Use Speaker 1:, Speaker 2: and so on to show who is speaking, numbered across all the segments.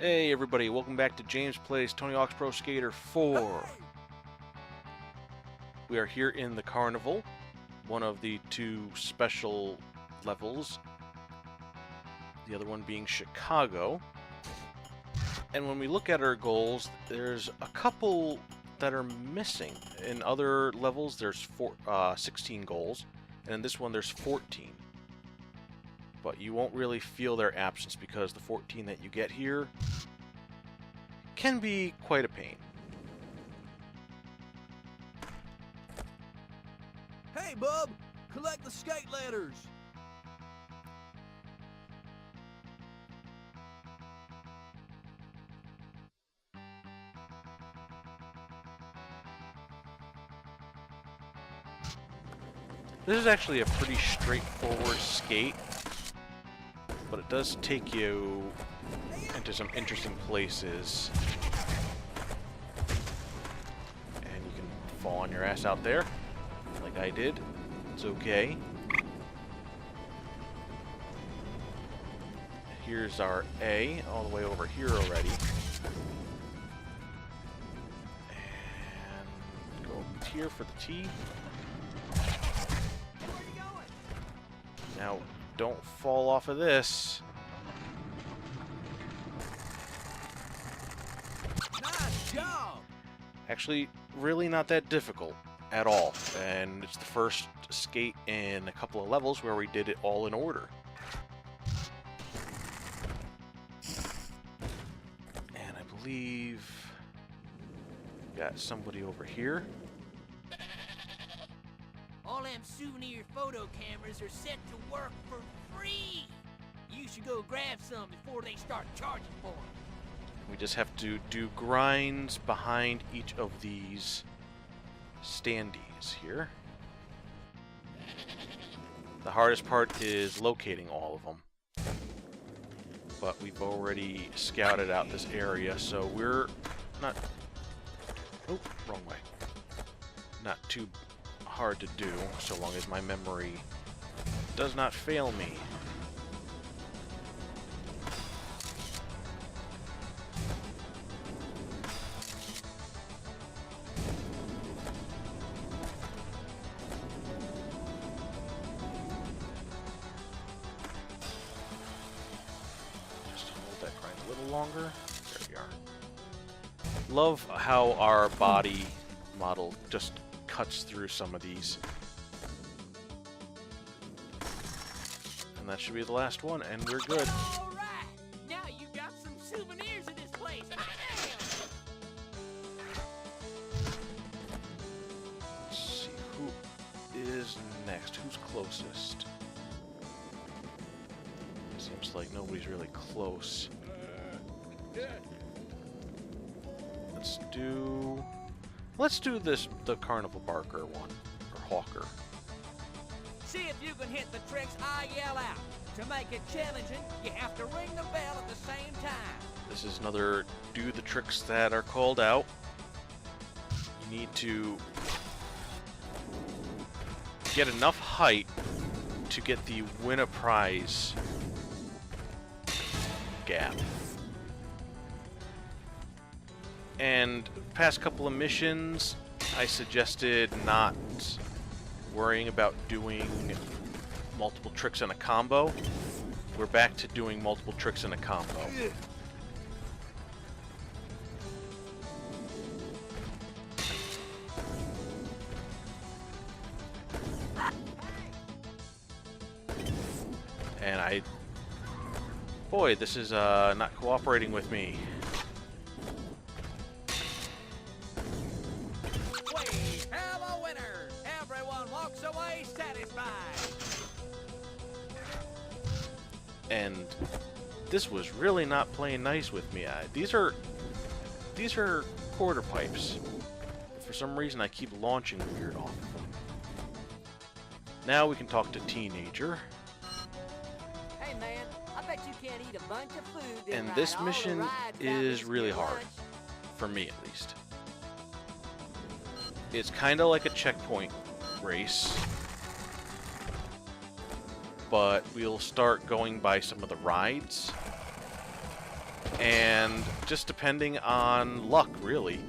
Speaker 1: Hey everybody, welcome back to James Plays Tony Hawk's Pro Skater 4. We are here in the Carnival, one of the two special levels, the other one being Chicago. And when we look at our goals, there's a couple that are missing. In other levels there's 16 goals, and in this one there's 14. But you won't really feel their absence because the 14 that you get here can be quite a pain.
Speaker 2: Hey, bub! Collect the skate ladders!
Speaker 1: This is actually a pretty straightforward skate, but it does take you into some interesting places. And you can fall on your ass out there, like I did. It's okay. Here's our A, all the way over here already. And go here for the T. Now, don't fall off of this.
Speaker 2: Nice job!
Speaker 1: Actually, really not that difficult at all. And it's the first skate in a couple of levels where we did it all in order. And I believe we got somebody over here.
Speaker 3: All them souvenir photo cameras are set to work for free. You should go grab some before they start charging for them.
Speaker 1: We just have to do grinds behind each of these standees here. The hardest part is locating all of them. But we've already scouted out this area, so we're not... Oh, wrong way. Not too hard to do, so long as my memory does not fail me. Just hold that grind a little longer. There we are. Love how our body model just cuts through some of these. And that should be the last one, and we're good.
Speaker 3: All right, now you got some souvenirs of this place.
Speaker 1: Let's see, who is next? Who's closest? Seems like nobody's really close. Let's do this, the Carnival Barker one, or Hawker.
Speaker 3: See if you can hit the tricks I yell out. To make it challenging, you have to ring the bell at the same time.
Speaker 1: This is another do the tricks that are called out. You need to get enough height to get the win a prize gap. And past couple of missions, I suggested not worrying about doing multiple tricks in a combo. We're back to doing multiple tricks in a combo. And boy, this is not cooperating with me. And this was really not playing nice with me. These are quarter pipes. For some reason, I keep launching weird off of them. Now we can talk to Teenager.
Speaker 3: Hey man, I bet you can't eat a bunch of food.
Speaker 1: And this mission is really hard, for me at least. It's kind of like a checkpoint race. but we'll start going by some of the rides. And just depending on luck, really.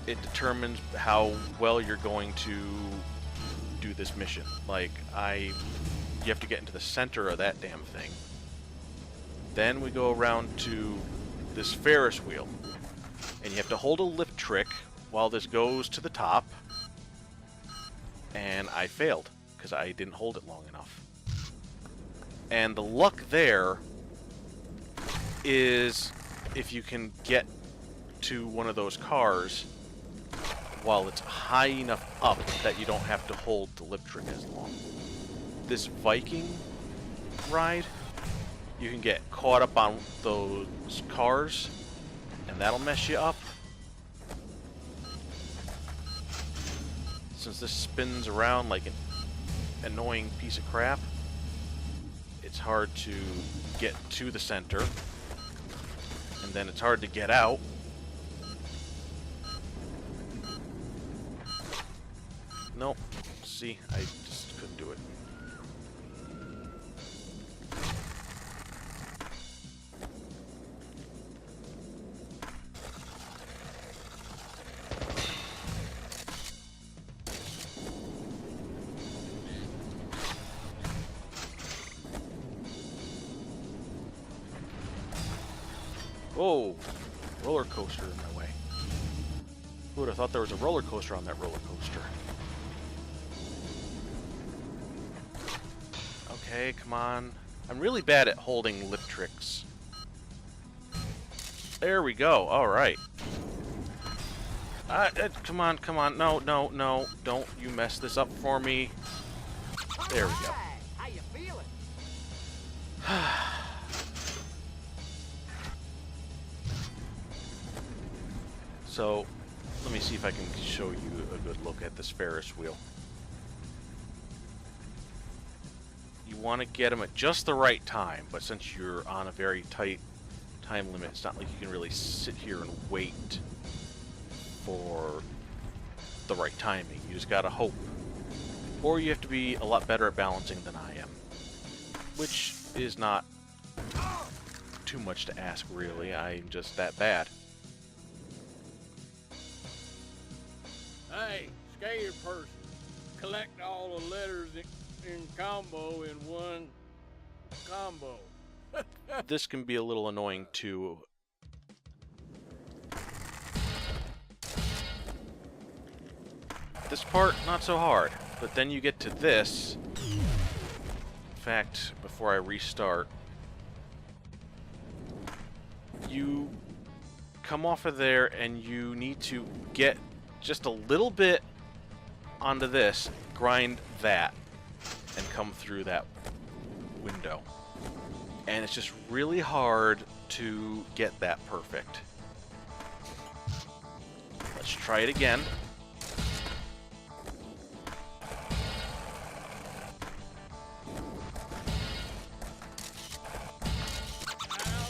Speaker 1: It determines how well you're going to do this mission. Like, you have to get into the center of that damn thing. Then we go around to this Ferris wheel. And you have to hold a lip trick while this goes to the top. And I failed, because I didn't hold it long enough. And the luck there is if you can get to one of those cars while it's high enough up that you don't have to hold the lip trick as long. This Viking ride, you can get caught up on those cars, and that'll mess you up. Since this spins around like an annoying piece of crap, it's hard to get to the center, and then it's hard to get out. Nope. See, I just couldn't do it. Whoa! Roller coaster in my way. Who would have thought there was a roller coaster on that roller coaster? Okay, come on. I'm really bad at holding lip tricks. There we go. Alright. Come on, come on. No, no, no. Don't you mess this up for me. There we go.
Speaker 3: How you feeling?
Speaker 1: So, let me see if I can show you a good look at this Ferris wheel. You want to get them at just the right time, but since you're on a very tight time limit, it's not like you can really sit here and wait for the right timing. You just gotta hope. Or you have to be a lot better at balancing than I am, which is not too much to ask, really. I'm just that bad.
Speaker 4: Hey, skater person, collect all the letters in combo in one combo.
Speaker 1: This can be a little annoying too. This part, not so hard. But then you get to this. In fact, before I restart, you come off of there and you need to get just a little bit onto this, grind that, and come through that window. And it's just really hard to get that perfect. Let's try it again.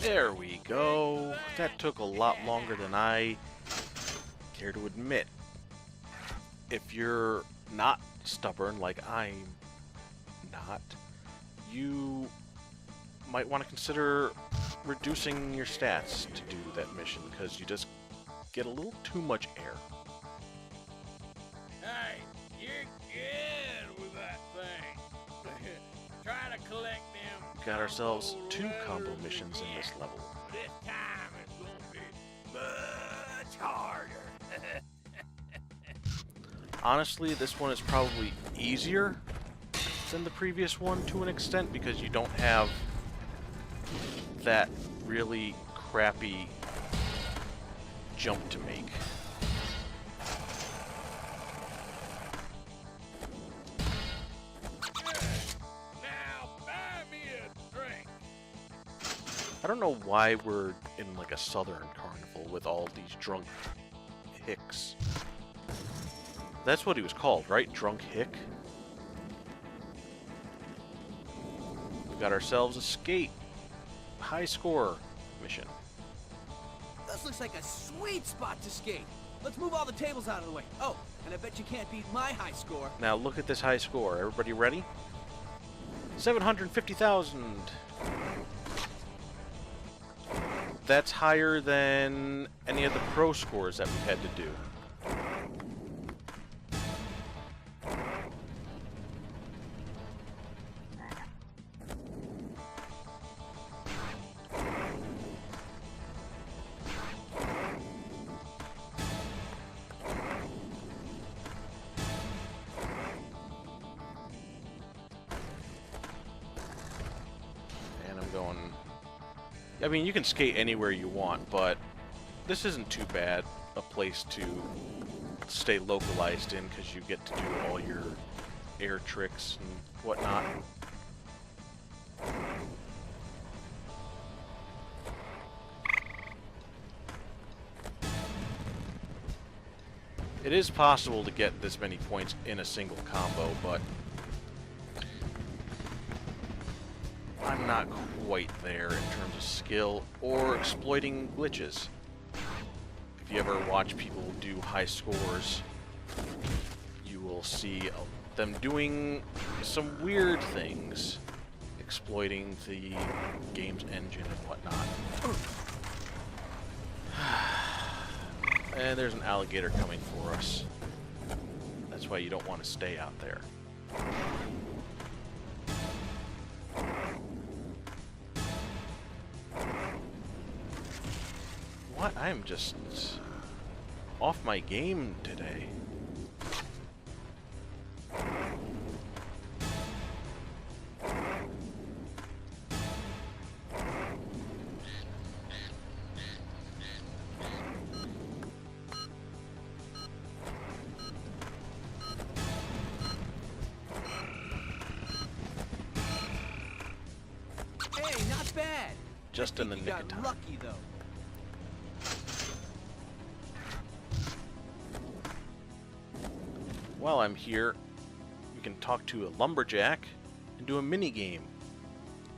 Speaker 1: There we go. That took a lot longer than I care to admit. If you're not stubborn like I'm not, you might want to consider reducing your stats to do that mission, because you just get a little too much air.
Speaker 4: Hey, you're good with that thing. Try to collect them.
Speaker 1: Got ourselves
Speaker 4: combo
Speaker 1: 2 combo
Speaker 4: letters
Speaker 1: missions in
Speaker 4: again.
Speaker 1: this level.
Speaker 4: This time it's gonna be much harder.
Speaker 1: Honestly, this one is probably easier than the previous one to an extent, because you don't have that really crappy jump to make.
Speaker 4: Now buy me a drink.
Speaker 1: I don't know why we're in like a southern carnival with all these drunk hicks. That's what he was called, right? Drunk hick? We got ourselves a skate high score mission.
Speaker 2: This looks like a sweet spot to skate. Let's move all the tables out of the way. Oh, and I bet you can't beat my high score.
Speaker 1: Now look at this high score. Everybody ready? 750,000. That's higher than any of the pro scores that we've had to do. I mean, you can skate anywhere you want, but this isn't too bad a place to stay localized in, because you get to do all your air tricks and whatnot. It is possible to get this many points in a single combo, but I'm not quite there in terms of skill or exploiting glitches. If you ever watch people do high scores, you will see them doing some weird things, exploiting the game's engine and whatnot. And there's an alligator coming for us. That's why you don't want to stay out there. What? I'm just off my game today.
Speaker 2: Hey, not bad.
Speaker 1: Just in the nick of time.
Speaker 2: Lucky though.
Speaker 1: While I'm here, we can talk to a lumberjack and do a mini game.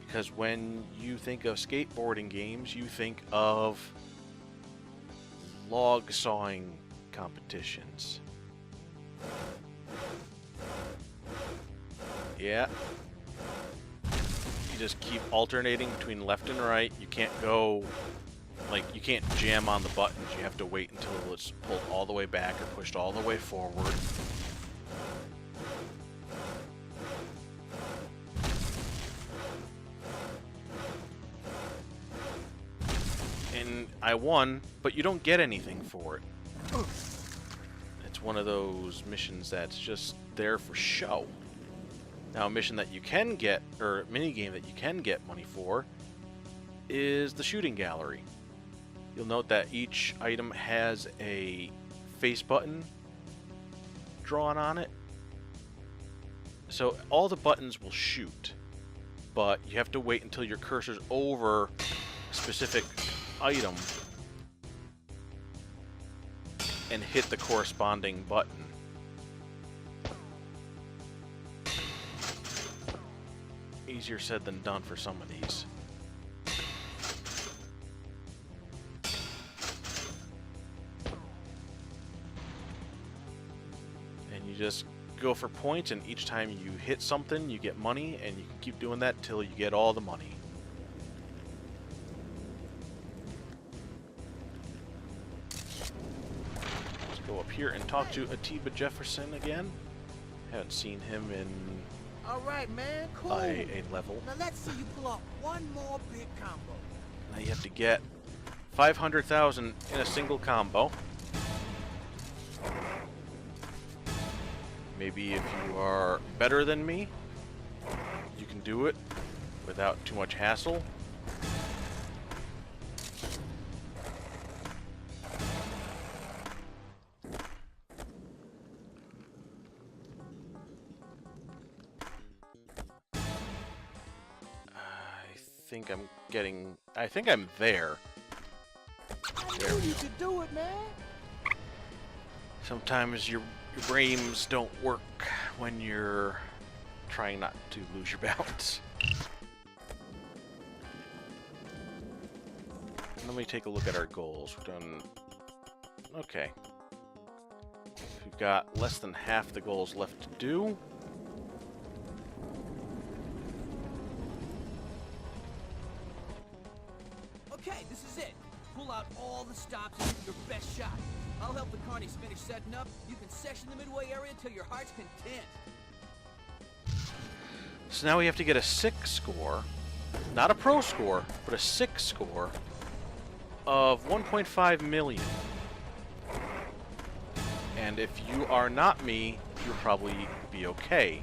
Speaker 1: Because when you think of skateboarding games, you think of log sawing competitions. Yeah. You just keep alternating between left and right. You can't go, like, you can't jam on the buttons. You have to wait until it's pulled all the way back or pushed all the way forward. And I won, but you don't get anything for it. It's one of those missions that's just there for show. Now, a mission that you can get, or a mini game that you can get money for, is the shooting gallery. You'll note that each item has a face button drawn on it. So all the buttons will shoot, but you have to wait until your cursor's over a specific item and hit the corresponding button. Easier said than done for some of these. And you just go for points, and each time you hit something, you get money, and you can keep doing that till you get all the money. Let's go up here and talk to Atiba Jefferson again. Haven't seen him in
Speaker 3: All right, man, cool.
Speaker 1: a level.
Speaker 3: Now let's see you pull off one more big combo.
Speaker 1: Now you have to get 500,000 in a single combo. Maybe if you are better than me, you can do it without too much hassle. I think I'm there.
Speaker 3: I knew you could do it, man.
Speaker 1: Sometimes your brains don't work when you're trying not to lose your balance. Let me take a look at our goals. We've done... Okay. We've got less than half the goals left to do.
Speaker 3: Okay, this is it. Pull out all the stops and give your best shot. I'll help the carnies finish setting up. You can section the midway area till your heart's content.
Speaker 1: So now we have to get a 6 score, not a pro score, but a 6 score of 1.5 million. And if you are not me, you'll probably be okay.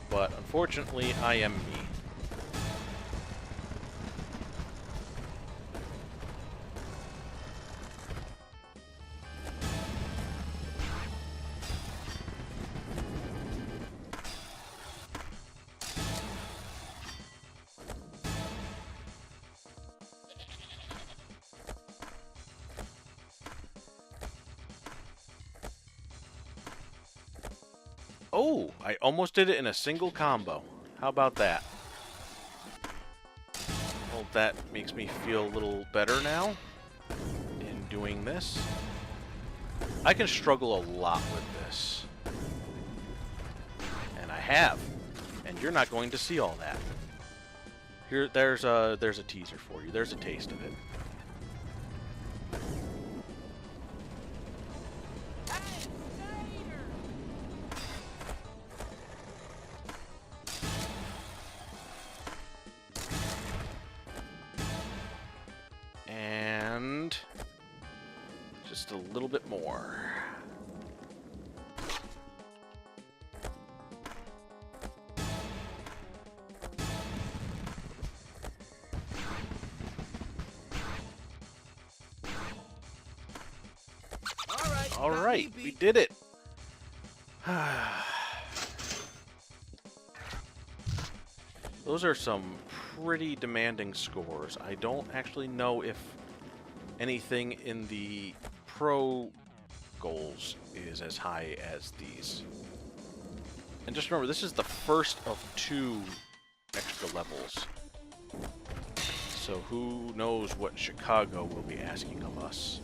Speaker 1: But unfortunately, I am me. Oh, I almost did it in a single combo. How about that? Well, that makes me feel a little better now in doing this. I can struggle a lot with this. And I have. And you're not going to see all that. There's a teaser for you. There's a taste of it. And just a little bit more. All right, we did it. Those are some pretty demanding scores. I don't actually know if anything in the pro goals is as high as these. And just remember, this is the first of 2 extra levels. So who knows what Chicago will be asking of us.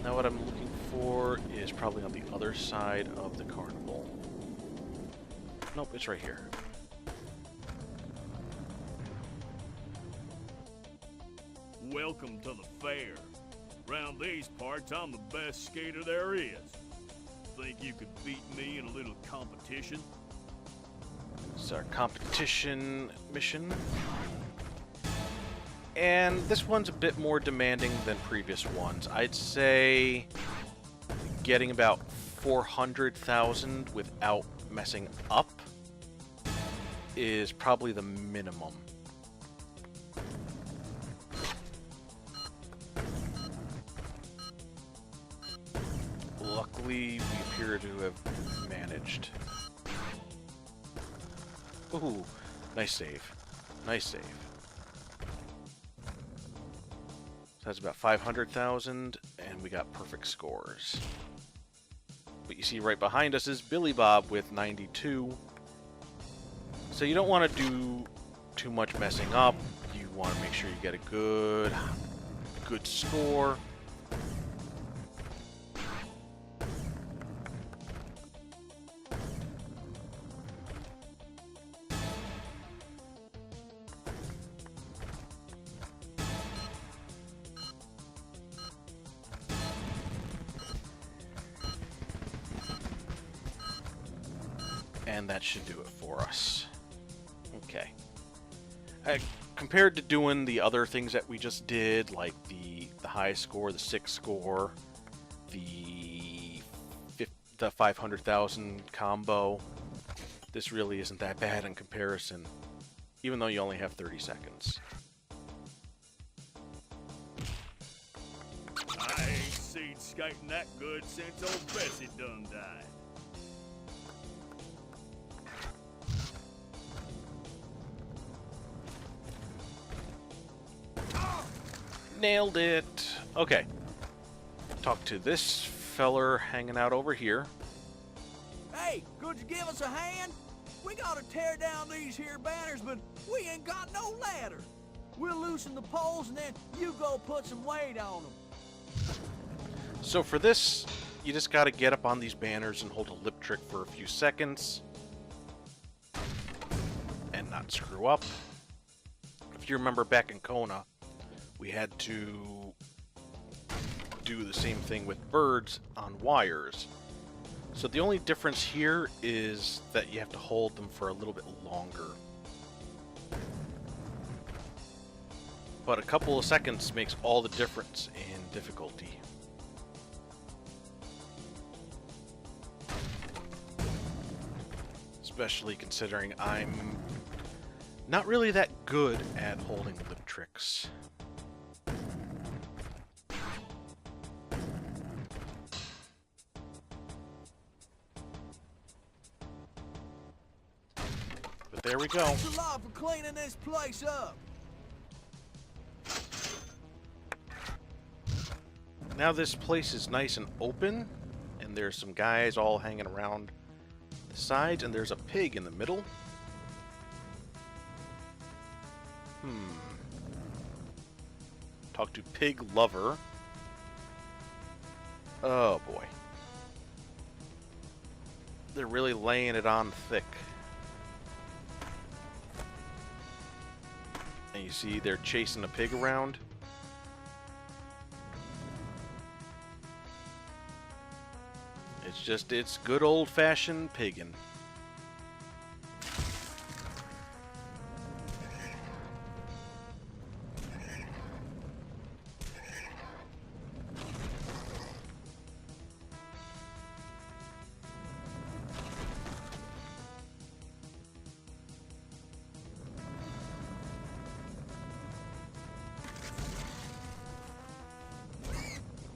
Speaker 1: Now what I'm looking for is probably on the other side of the carnival. Nope, it's right here.
Speaker 5: Welcome to the fair. Round these parts, I'm the best skater there is. Think you could beat me in a little competition?
Speaker 1: It's our competition mission. And this one's a bit more demanding than previous ones. I'd say getting about 400,000 without messing up is probably the minimum. Luckily, we appear to have managed. Ooh, nice save. Nice save. So that's about 500,000, and we got perfect scores. What you see right behind us is Billy Bob with 92. So you don't want to do too much messing up. You want to make sure you get a good score. And that should do it for us. Okay. Compared to doing the other things that we just did, like the high score, the 6 score, the 500,000 combo, this really isn't that bad in comparison, even though you only have 30 seconds.
Speaker 5: I ain't seen skating that good since old Bessie done died.
Speaker 1: Nailed it. Okay. Talk to this feller hanging out over here.
Speaker 2: Hey, could you give us a hand? We gotta tear down these here banners, but we ain't got no ladder. We'll loosen the poles and then you go put some weight on them.
Speaker 1: So for this, you just gotta get up on these banners and hold a lip trick for a few seconds. And not screw up. If you remember back in Kona, we had to do the same thing with birds on wires. So the only difference here is that you have to hold them for a little bit longer. But a couple of seconds makes all the difference in difficulty. Especially considering I'm not really that good at holding lip tricks. But there we go.
Speaker 2: Thanks a lot for cleaning this place up.
Speaker 1: Now this place is nice and open, and there's some guys all hanging around the sides, and there's a pig in the middle. Talk to Pig Lover. Oh boy. They're really laying it on thick. And you see they're chasing a pig around. It's good old-fashioned piggin'.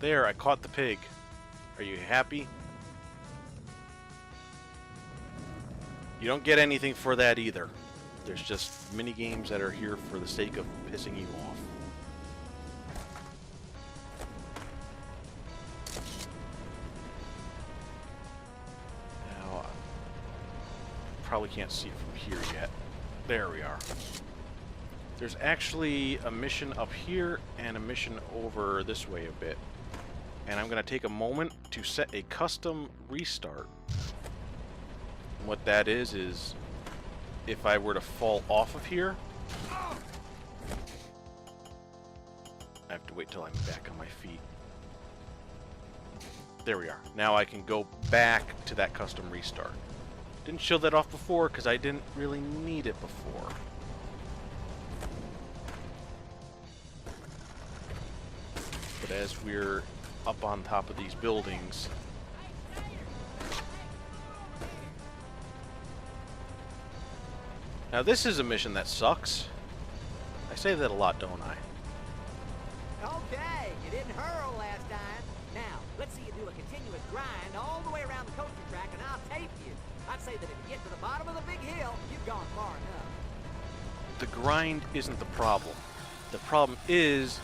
Speaker 1: There, I caught the pig. Are you happy? You don't get anything for that either. There's just mini games that are here for the sake of pissing you off. Now, probably can't see it from here yet. There we are. There's actually a mission up here and a mission over this way a bit. And I'm going to take a moment to set a custom restart. And what that is if I were to fall off of here, I have to wait till I'm back on my feet. There we are. Now I can go back to that custom restart. Didn't show that off before because I didn't really need it before. But as we're up on top of these buildings, now this is a mission that sucks. I say that a lot, don't I?
Speaker 3: Okay, you didn't hurl last time. Now, let's see you do a continuous grind all the way around the coaster track and I'll tape you. I'd say that if you get to the bottom of the big hill, you've gone far enough.
Speaker 1: The grind isn't the problem. The problem is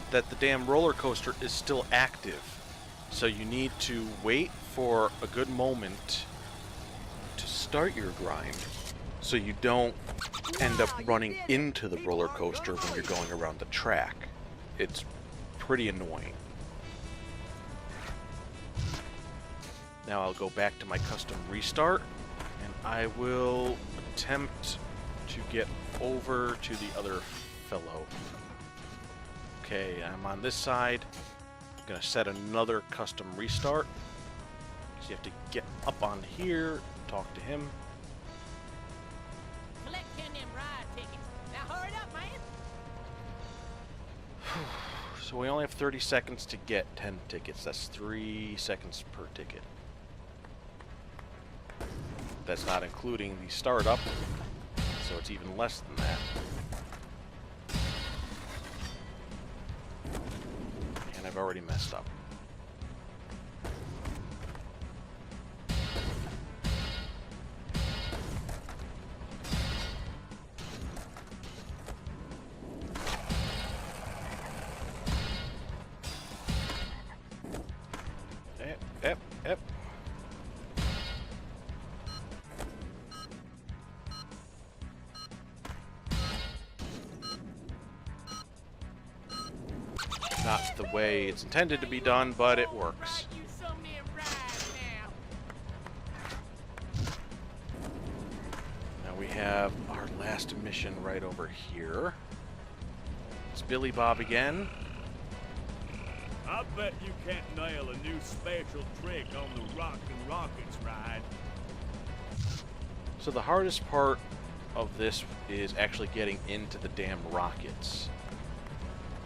Speaker 1: that the damn roller coaster is still active. So you need to wait for a good moment to start your grind so you don't end up running into the roller coaster when you're going around the track. It's pretty annoying. Now I'll go back to my custom restart and I will attempt to get over to the other fellow. Okay, I'm on this side. I'm gonna set another custom restart. So you have to get up on here, talk to him.
Speaker 3: Collect 10 them ride tickets. Now hurry up, man.
Speaker 1: So we only have 30 seconds to get 10 tickets. That's 3 seconds per ticket. That's not including the startup, so it's even less than that. And I've already messed up. Yep. not the way it's intended to be done, but it works. Now we have our last mission right over here. It's Billy Bob again.
Speaker 5: I bet you can't nail a new special trick on the Rockin' Rockets ride.
Speaker 1: So the hardest part of this is actually getting into the damn rockets.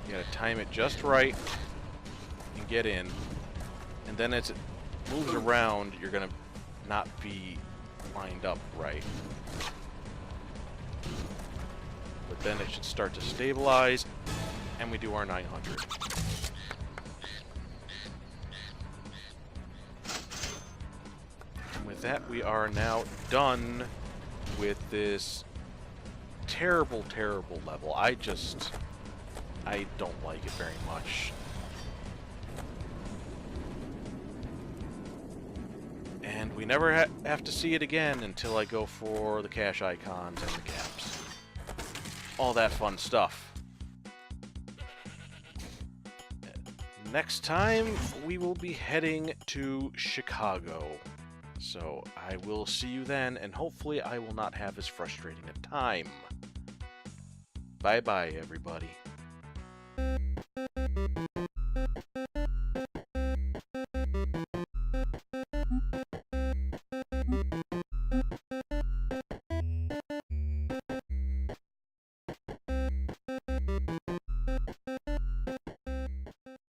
Speaker 1: You gotta time it just right and get in. And then as it moves around, you're gonna not be lined up right. But then it should start to stabilize, and we do our 900. And with that, we are now done with this terrible, terrible level. I don't like it very much. And we never have to see it again until I go for the cash icons and the gaps. All that fun stuff. Next time, we will be heading to Chicago. So I will see you then, and hopefully I will not have as frustrating a time. Bye-bye, everybody.